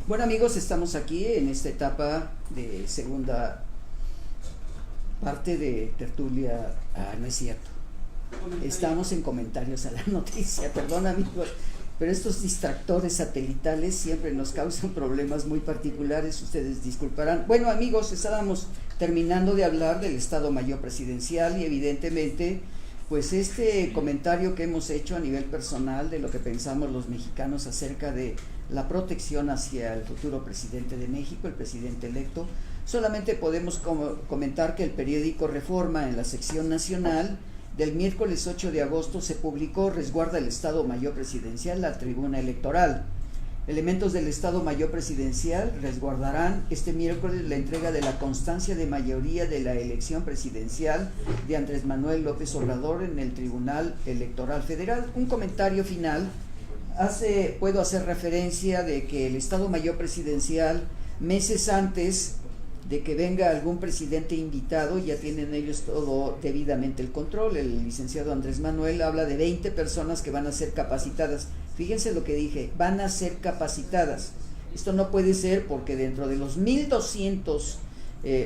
Bueno amigos, estamos aquí en esta etapa de segunda parte de tertulia. No es cierto. Estamos en comentarios a la noticia, perdón amigos, pero estos distractores satelitales siempre nos causan problemas muy particulares, ustedes disculparán. Bueno amigos, estábamos terminando de hablar del Estado Mayor Presidencial y evidentemente pues este comentario que hemos hecho a nivel personal de lo que pensamos los mexicanos acerca de la protección hacia el futuro presidente de México, el presidente electo, solamente podemos comentar que el periódico Reforma en la sección nacional del miércoles 8 de agosto se publicó resguarda el Estado Mayor Presidencial la tribuna electoral. Elementos del Estado Mayor Presidencial resguardarán este miércoles la entrega de la constancia de mayoría de la elección presidencial de Andrés Manuel López Obrador en el Tribunal Electoral Federal. Un comentario final. Puedo hacer referencia de que el Estado Mayor Presidencial, meses antes de que venga algún presidente invitado, ya tienen ellos todo debidamente el control. El licenciado Andrés Manuel habla de 20 personas que van a ser capacitadas. Fíjense lo que dije, van a ser capacitadas. Esto no puede ser porque dentro de los 1,200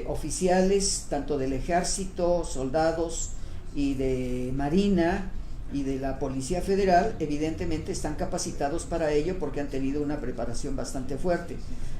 oficiales, tanto del ejército, soldados y de marina y de la Policía Federal, evidentemente están capacitados para ello porque han tenido una preparación bastante fuerte.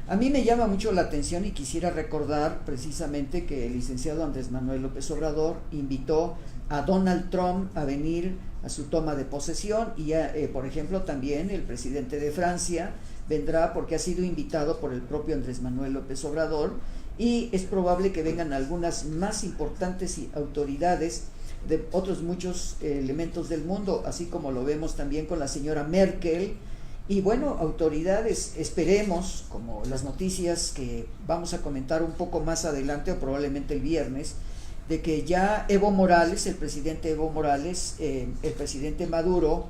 A mí me llama mucho la atención y quisiera recordar precisamente que el licenciado Andrés Manuel López Obrador invitó a Donald Trump a venir a su toma de posesión y por ejemplo también el presidente de Francia vendrá porque ha sido invitado por el propio Andrés Manuel López Obrador y es probable que vengan algunas más importantes autoridades de otros muchos elementos del mundo, así como lo vemos también con la señora Merkel y bueno, autoridades, esperemos, como las noticias que vamos a comentar un poco más adelante o probablemente el viernes, de que ya Evo Morales, el presidente Evo Morales, el presidente Maduro,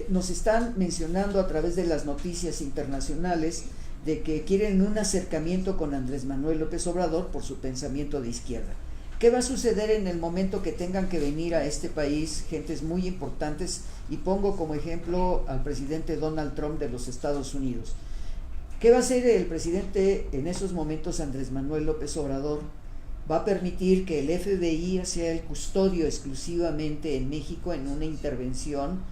nos están mencionando a través de las noticias internacionales de que quieren un acercamiento con Andrés Manuel López Obrador por su pensamiento de izquierda. ¿Qué va a suceder en el momento que tengan que venir a este país gentes muy importantes? Y pongo como ejemplo al presidente Donald Trump de los Estados Unidos. ¿Qué va a hacer el presidente en esos momentos, Andrés Manuel López Obrador? Va a permitir que el FBI sea el custodio exclusivamente en México en una intervención.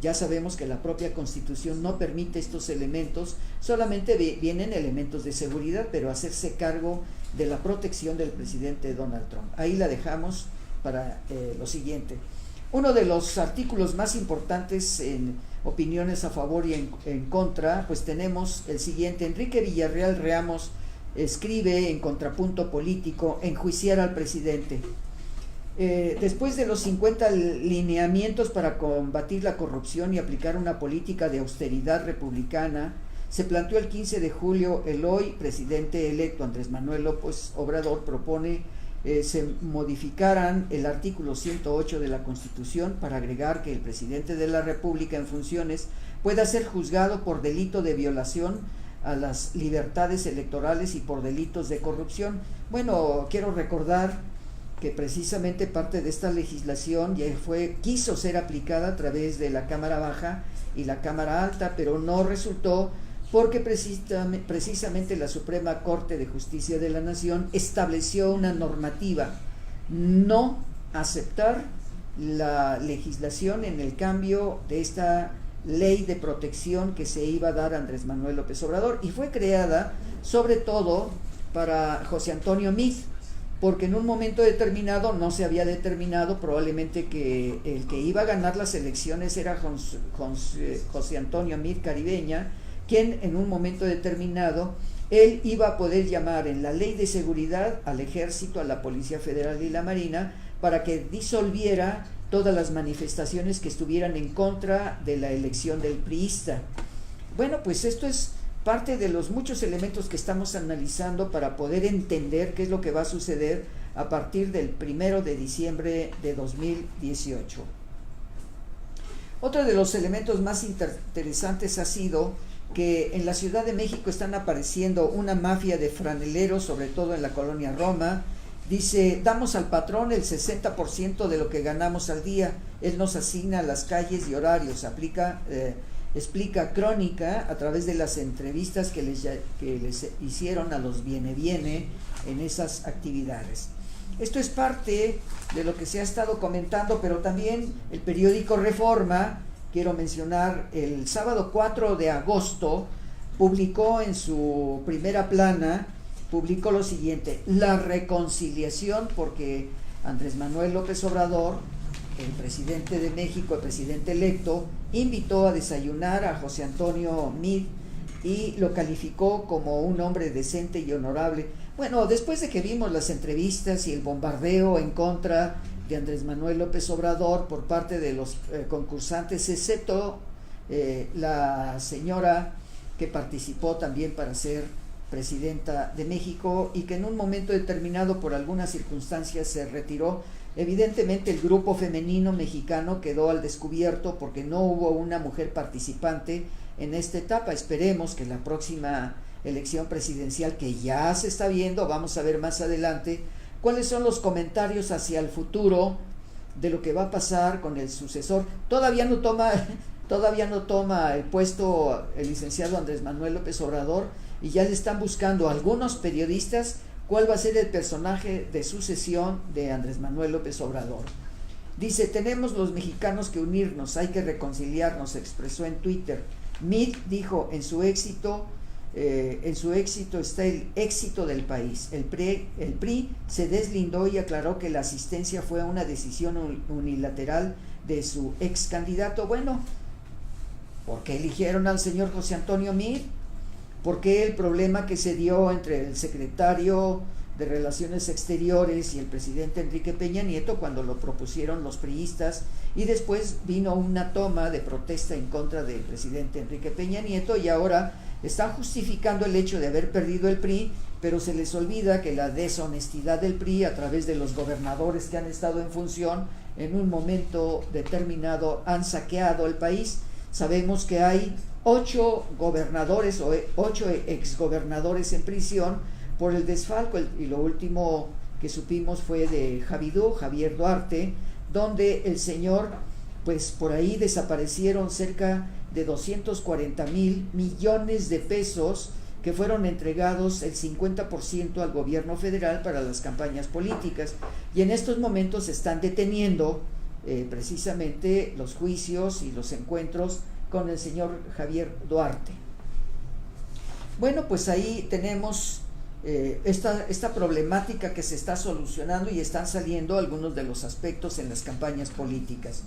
Ya sabemos que la propia Constitución no permite estos elementos, solamente vienen elementos de seguridad, pero hacerse cargo de la protección del presidente Donald Trump. Ahí la dejamos para lo siguiente. Uno de los artículos más importantes en opiniones a favor y en contra, pues tenemos el siguiente. Enrique Villarreal Ramos escribe en Contrapunto Político, enjuiciar al presidente. Después de los 50 lineamientos para combatir la corrupción y aplicar una política de austeridad republicana, se planteó el 15 de julio el hoy presidente electo Andrés Manuel López Obrador propone se modificaran el artículo 108 de la Constitución para agregar que el presidente de la República en funciones pueda ser juzgado por delito de violación a las libertades electorales y por delitos de corrupción. Bueno, quiero recordar que precisamente parte de esta legislación ya quiso ser aplicada a través de la Cámara Baja y la Cámara Alta, pero no resultó porque precisamente la Suprema Corte de Justicia de la Nación estableció una normativa, no aceptar la legislación en el cambio de esta ley de protección que se iba a dar a Andrés Manuel López Obrador y fue creada sobre todo para José Antonio Meade, porque en un momento determinado no se había determinado probablemente que el que iba a ganar las elecciones era José Antonio Meade Caribeña, quien en un momento determinado él iba a poder llamar en la ley de seguridad al ejército, a la Policía Federal y la Marina para que disolviera todas las manifestaciones que estuvieran en contra de la elección del priista. Bueno, pues esto es parte de los muchos elementos que estamos analizando para poder entender qué es lo que va a suceder a partir del 1 de diciembre de 2018. Otro de los elementos más interesantes ha sido que en la Ciudad de México están apareciendo una mafia de franeleros, sobre todo en la colonia Roma. Dice, damos al patrón el 60% de lo que ganamos al día, él nos asigna las calles y horarios, aplica explica Crónica a través de las entrevistas que les hicieron a los viene en esas actividades. Esto es parte de lo que se ha estado comentando, pero también el periódico Reforma, quiero mencionar, el sábado 4 de agosto publicó en su primera plana, publicó lo siguiente: la reconciliación, porque Andrés Manuel López Obrador, el presidente de México, el presidente electo, invitó a desayunar a José Antonio Meade y lo calificó como un hombre decente y honorable. Bueno, después de que vimos las entrevistas y el bombardeo en contra de Andrés Manuel López Obrador por parte de los concursantes, excepto la señora que participó también para ser presidenta de México y que en un momento determinado por algunas circunstancias se retiró. Evidentemente el grupo femenino mexicano quedó al descubierto porque no hubo una mujer participante en esta etapa. Esperemos que la próxima elección presidencial, que ya se está viendo, vamos a ver más adelante cuáles son los comentarios hacia el futuro de lo que va a pasar con el sucesor. Todavía no toma el puesto el licenciado Andrés Manuel López Obrador y ya le están buscando a algunos periodistas cuál va a ser el personaje de sucesión de Andrés Manuel López Obrador. Dice: tenemos los mexicanos que unirnos, hay que reconciliarnos, expresó en Twitter. Meade dijo: en su éxito está el éxito del país. El PRI se deslindó y aclaró que la asistencia fue una decisión unilateral de su ex candidato. Bueno, ¿por qué eligieron al señor José Antonio Meade? ¿Por qué el problema que se dio entre el secretario de Relaciones Exteriores y el presidente Enrique Peña Nieto cuando lo propusieron los priistas, y después vino una toma de protesta en contra del presidente Enrique Peña Nieto, y ahora están justificando el hecho de haber perdido el PRI, pero se les olvida que la deshonestidad del PRI a través de los gobernadores que han estado en función en un momento determinado han saqueado el país. Sabemos que hay 8 gobernadores o 8 exgobernadores en prisión por el desfalco, y lo último que supimos fue de Javier Duarte, donde el señor, pues por ahí desaparecieron cerca de 240,000 millones de pesos que fueron entregados el 50% al gobierno federal para las campañas políticas, y en estos momentos se están deteniendo precisamente los juicios y los encuentros con el señor Javier Duarte. Bueno, pues ahí tenemos esta problemática que se está solucionando y están saliendo algunos de los aspectos en las campañas políticas.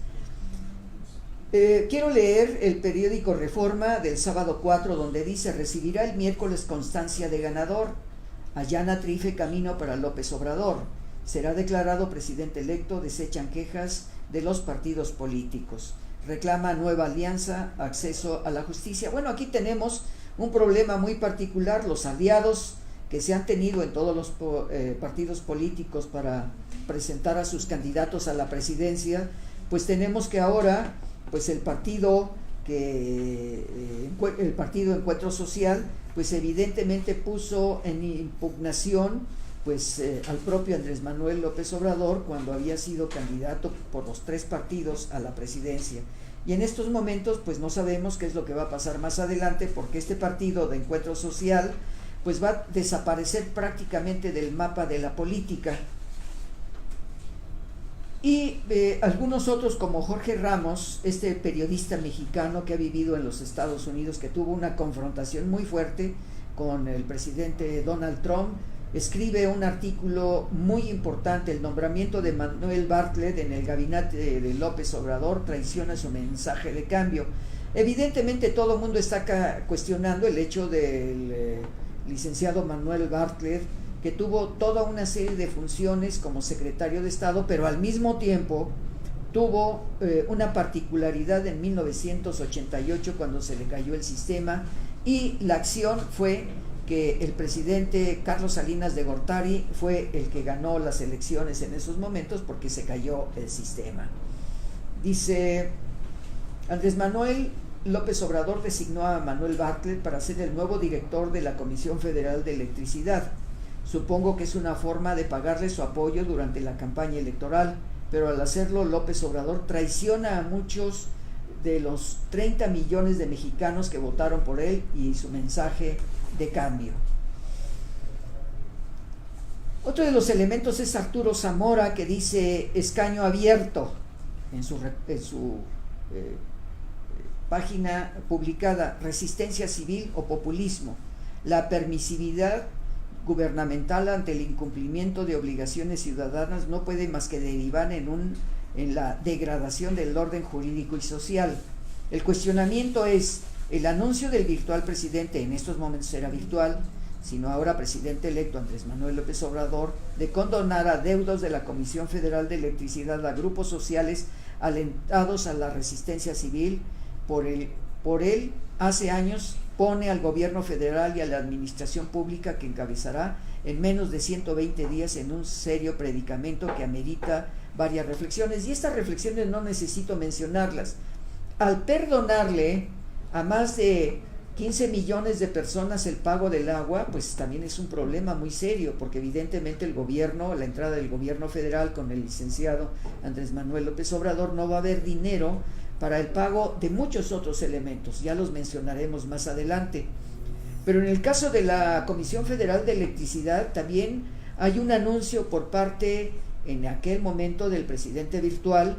Quiero leer el periódico Reforma del sábado 4, donde dice: recibirá el miércoles constancia de ganador, allana Trife camino para López Obrador, será declarado presidente electo, desechan quejas de los partidos políticos, reclama nueva alianza, acceso a la justicia. Bueno, aquí tenemos un problema muy particular. Los aliados que se han tenido en todos los partidos políticos para presentar a sus candidatos a la presidencia, pues tenemos que ahora, pues el partido Encuentro Social, pues evidentemente puso en impugnación pues al propio Andrés Manuel López Obrador cuando había sido candidato por los 3 partidos a la presidencia. Y en estos momentos pues no sabemos qué es lo que va a pasar más adelante, porque este partido de Encuentro Social pues va a desaparecer prácticamente del mapa de la política. Y algunos otros, como Jorge Ramos, este periodista mexicano que ha vivido en los Estados Unidos, que tuvo una confrontación muy fuerte con el presidente Donald Trump, escribe un artículo muy importante: el nombramiento de Manuel Bartlett en el gabinete de López Obrador traiciona su mensaje de cambio. Evidentemente todo el mundo está cuestionando el hecho del licenciado Manuel Bartlett, que tuvo toda una serie de funciones como secretario de Estado, pero al mismo tiempo tuvo una particularidad en 1988 cuando se le cayó el sistema, y la acción fue que el presidente Carlos Salinas de Gortari fue el que ganó las elecciones en esos momentos porque se cayó el sistema. Dice: Andrés Manuel López Obrador designó a Manuel Bartlett para ser el nuevo director de la Comisión Federal de Electricidad. Supongo que es una forma de pagarle su apoyo durante la campaña electoral, pero al hacerlo López Obrador traiciona a muchos de los 30 millones de mexicanos que votaron por él y su mensaje de cambio. Otro de los elementos es Arturo Zamora, que dice escaño abierto en su página publicada: resistencia civil o populismo, la permisividad gubernamental ante el incumplimiento de obligaciones ciudadanas no puede más que derivar en la degradación del orden jurídico y social. El cuestionamiento es: el anuncio del virtual presidente, en estos momentos era virtual, sino ahora presidente electo Andrés Manuel López Obrador, de condonar adeudos de la Comisión Federal de Electricidad a grupos sociales alentados a la resistencia civil por él hace años, pone al gobierno federal y a la administración pública que encabezará en menos de 120 días en un serio predicamento que amerita varias reflexiones. Y estas reflexiones no necesito mencionarlas. Al perdonarle a más de 15 millones de personas el pago del agua, pues también es un problema muy serio, porque evidentemente el gobierno, la entrada del gobierno federal con el licenciado Andrés Manuel López Obrador, no va a haber dinero para el pago de muchos otros elementos, ya los mencionaremos más adelante. Pero en el caso de la Comisión Federal de Electricidad también hay un anuncio por parte en aquel momento del presidente virtual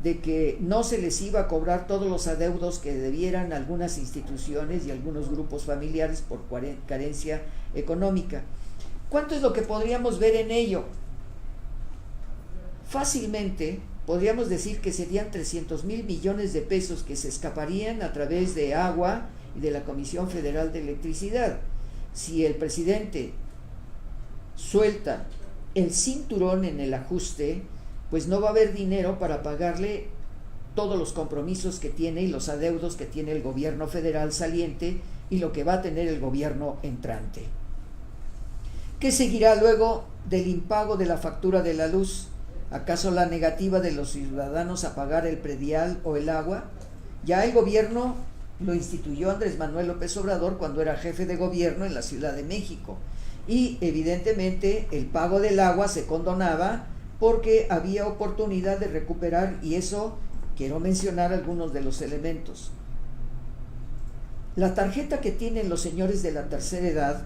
de que no se les iba a cobrar todos los adeudos que debieran algunas instituciones y algunos grupos familiares por carencia económica. ¿Cuánto es lo que podríamos ver en ello? Fácilmente podríamos decir que serían 300,000 millones de pesos que se escaparían a través de agua y de la Comisión Federal de Electricidad. Si el presidente suelta el cinturón en el ajuste, pues no va a haber dinero para pagarle todos los compromisos que tiene y los adeudos que tiene el gobierno federal saliente y lo que va a tener el gobierno entrante. ¿Qué seguirá luego del impago de la factura de la luz? ¿Acaso la negativa de los ciudadanos a pagar el predial o el agua? Ya el gobierno lo instituyó Andrés Manuel López Obrador cuando era jefe de gobierno en la Ciudad de México, y evidentemente el pago del agua se condonaba porque había oportunidad de recuperar, y eso quiero mencionar algunos de los elementos. La tarjeta que tienen los señores de la tercera edad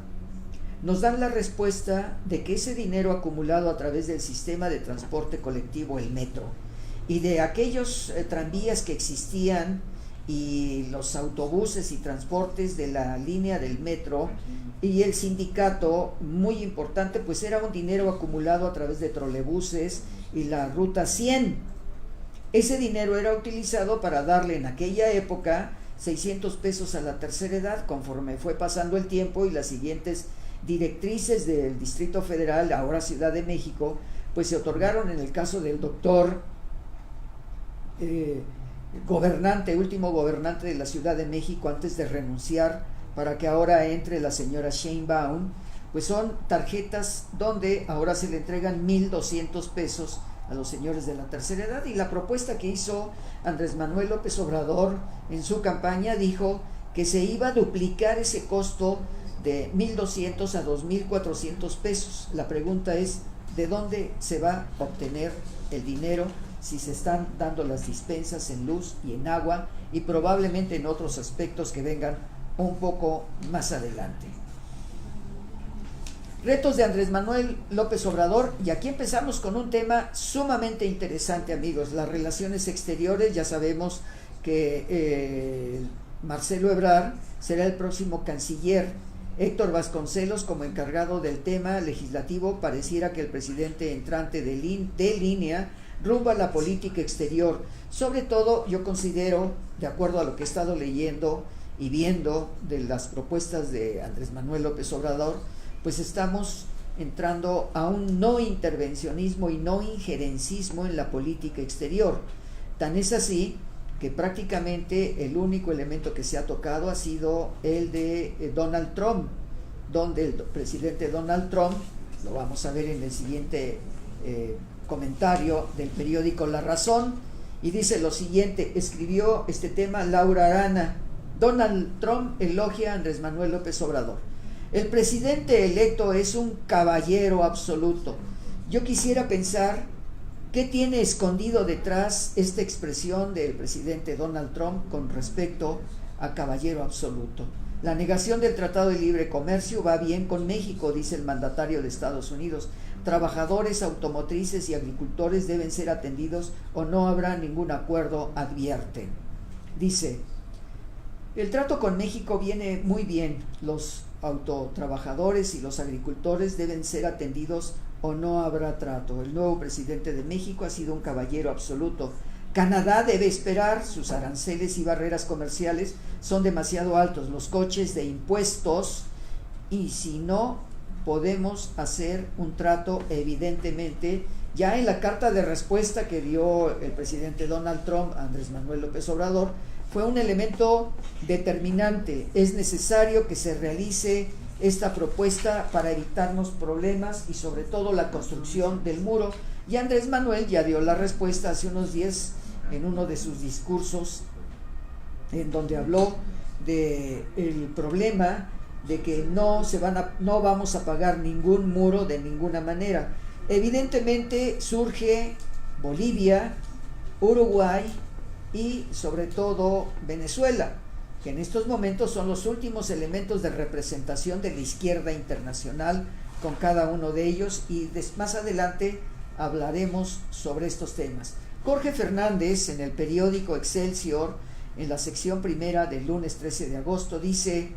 nos dan la respuesta de que ese dinero acumulado a través del sistema de transporte colectivo, el metro, y de aquellos tranvías que existían y los autobuses y transportes de la línea del metro y el sindicato, muy importante, pues era un dinero acumulado a través de trolebuses y la ruta 100. Ese dinero era utilizado para darle en aquella época 600 pesos a la tercera edad. Conforme fue pasando el tiempo y las siguientes directrices del Distrito Federal, ahora Ciudad de México, pues se otorgaron en el caso del doctor último gobernante de la Ciudad de México antes de renunciar, para que ahora entre la señora Sheinbaum, pues son tarjetas donde ahora se le entregan 1,200 pesos a los señores de la tercera edad. Y la propuesta que hizo Andrés Manuel López Obrador en su campaña dijo que se iba a duplicar ese costo de 1,200 a 2,400 pesos. La pregunta es: ¿de dónde se va a obtener el dinero si se están dando las dispensas en luz y en agua, y probablemente en otros aspectos que vengan un poco más adelante? Retos de Andrés Manuel López Obrador, y aquí empezamos con un tema sumamente interesante, amigos: las relaciones exteriores. Ya sabemos que Marcelo Ebrard será el próximo canciller. Héctor Vasconcelos como encargado del tema legislativo. Pareciera que el presidente entrante de línea rumbo a la política exterior. Sobre todo, yo considero, de acuerdo a lo que he estado leyendo y viendo de las propuestas de Andrés Manuel López Obrador, pues estamos entrando a un no intervencionismo y no injerencismo en la política exterior. Tan es así que prácticamente el único elemento que se ha tocado ha sido el de Donald Trump, donde el presidente Donald Trump, lo vamos a ver en el siguiente comentario del periódico La Razón, y dice lo siguiente, escribió este tema Laura Arana: Donald Trump elogia a Andrés Manuel López Obrador. El presidente electo es un caballero absoluto. Yo quisiera pensar ¿Qué tiene escondido detrás esta expresión del presidente Donald Trump con respecto a caballero absoluto? La negación del Tratado de Libre Comercio va bien con México, dice el mandatario de Estados Unidos. Trabajadores automotrices y agricultores deben ser atendidos o no habrá ningún acuerdo, advierte. Dice, el trato con México viene muy bien. Los autotrabajadores y los agricultores deben ser atendidos o no habrá trato. El nuevo presidente de México ha sido un caballero absoluto. Canadá debe esperar, sus aranceles y barreras comerciales son demasiado altos, los coches de impuestos, y si no podemos hacer un trato, evidentemente. Ya en la carta de respuesta que dio el presidente Donald Trump a Andrés Manuel López Obrador, fue un elemento determinante. Es necesario que se realice esta propuesta para evitarnos problemas y sobre todo la construcción del muro. Y Andrés Manuel ya dio la respuesta hace unos días en uno de sus discursos, en donde habló de el problema de que no vamos a pagar ningún muro de ninguna manera. Evidentemente surge Bolivia, Uruguay y sobre todo Venezuela, que en estos momentos son los últimos elementos de representación de la izquierda internacional con cada uno de ellos, y más adelante hablaremos sobre estos temas. Jorge Fernández, en el periódico Excelsior, en la sección primera del lunes 13 de agosto, dice: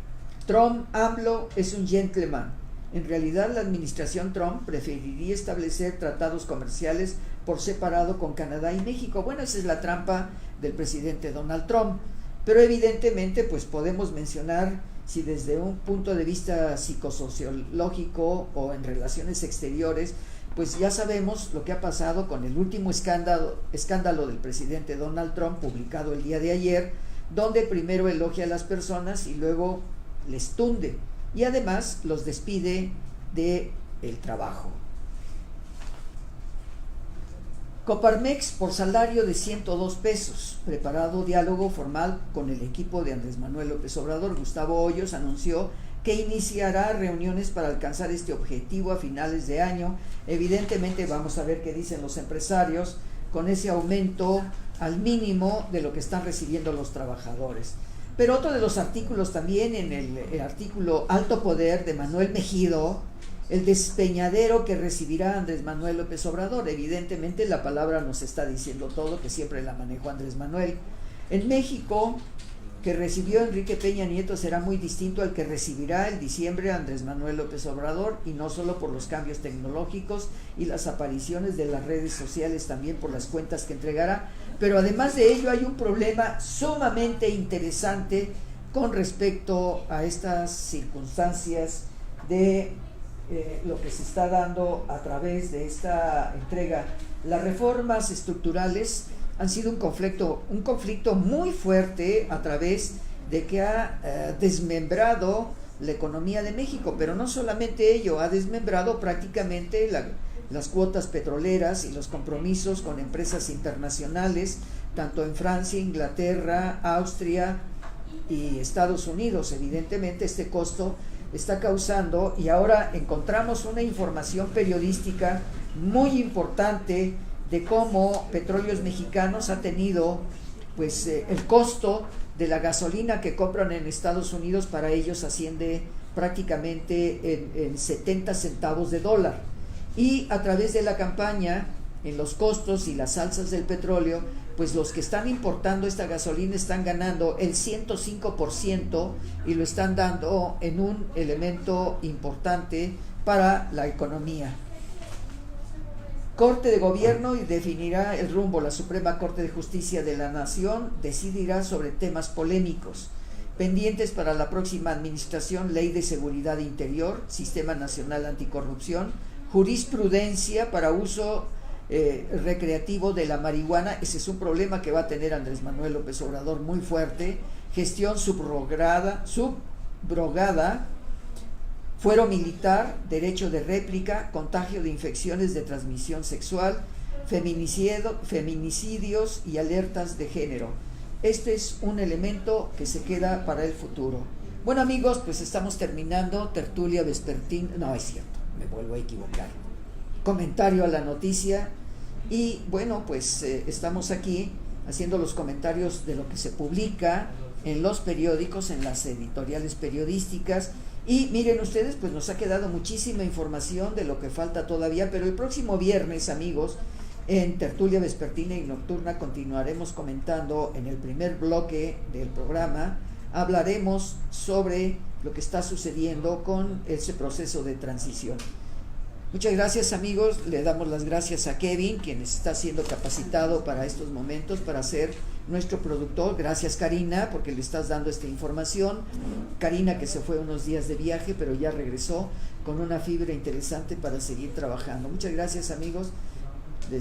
Trump, AMLO es un gentleman. En realidad, la administración Trump preferiría establecer tratados comerciales por separado con Canadá y México. Bueno, esa es la trampa del presidente Donald Trump. Pero evidentemente, pues podemos mencionar, si desde un punto de vista psicosociológico o en relaciones exteriores, pues ya sabemos lo que ha pasado con el último escándalo del presidente Donald Trump, publicado el día de ayer, donde primero elogia a las personas y luego les tunde, y además los despide del trabajo. Coparmex por salario de 102 pesos. Preparado diálogo formal con el equipo de Andrés Manuel López Obrador, Gustavo Hoyos anunció que iniciará reuniones para alcanzar este objetivo a finales de año. Evidentemente vamos a ver qué dicen los empresarios con ese aumento al mínimo de lo que están recibiendo los trabajadores. Pero otro de los artículos también, en el artículo Alto Poder de Manuel Mejido, el despeñadero que recibirá Andrés Manuel López Obrador. Evidentemente la palabra nos está diciendo todo, que siempre la manejó Andrés Manuel. En México, que recibió Enrique Peña Nieto será muy distinto al que recibirá en diciembre Andrés Manuel López Obrador, y no solo por los cambios tecnológicos y las apariciones de las redes sociales, también por las cuentas que entregará. Pero además de ello hay un problema sumamente interesante con respecto a estas circunstancias de lo que se está dando a través de esta entrega. Las reformas estructurales han sido un conflicto muy fuerte a través de que ha desmembrado la economía de México, pero no solamente ello, ha desmembrado prácticamente las cuotas petroleras y los compromisos con empresas internacionales, tanto en Francia, Inglaterra, Austria y Estados Unidos. Evidentemente este costo está causando, y ahora encontramos una información periodística muy importante de cómo Petróleos Mexicanos ha tenido pues el costo de la gasolina que compran en Estados Unidos para ellos asciende prácticamente en 70 centavos de dólar, y a través de la campaña en los costos y las alzas del petróleo, pues los que están importando esta gasolina están ganando el 105% y lo están dando en un elemento importante para la economía. Corte de Gobierno y definirá el rumbo. La Suprema Corte de Justicia de la Nación decidirá sobre temas polémicos. Pendientes para la próxima administración: Ley de Seguridad Interior, Sistema Nacional Anticorrupción, jurisprudencia para uso recreativo de la marihuana. Ese es un problema que va a tener Andrés Manuel López Obrador muy fuerte. Gestión subrogada, fuero militar, derecho de réplica, contagio de infecciones de transmisión sexual, feminicidios y alertas de género. Este es un elemento que se queda para el futuro. Bueno, amigos, pues estamos terminando tertulia vespertina. No, es cierto, me vuelvo a equivocar. Comentario a la noticia. Y bueno, pues estamos aquí haciendo los comentarios de lo que se publica en los periódicos, en las editoriales periodísticas. Y miren ustedes, pues nos ha quedado muchísima información de lo que falta todavía, pero el próximo viernes, amigos, en Tertulia Vespertina y Nocturna continuaremos comentando en el primer bloque del programa. Hablaremos sobre lo que está sucediendo con ese proceso de transición. Muchas gracias, amigos. Le damos las gracias a Kevin, quien está siendo capacitado para estos momentos, para ser nuestro productor. Gracias, Karina, porque le estás dando esta información. Karina, que se fue unos días de viaje, pero ya regresó con una fibra interesante para seguir trabajando. Muchas gracias, amigos.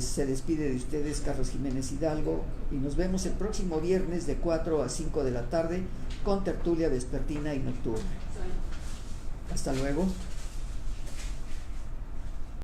Se despide de ustedes Carlos Jiménez Hidalgo y nos vemos el próximo viernes de 4 a 5 de la tarde con Tertulia Vespertina y Nocturna. Hasta luego.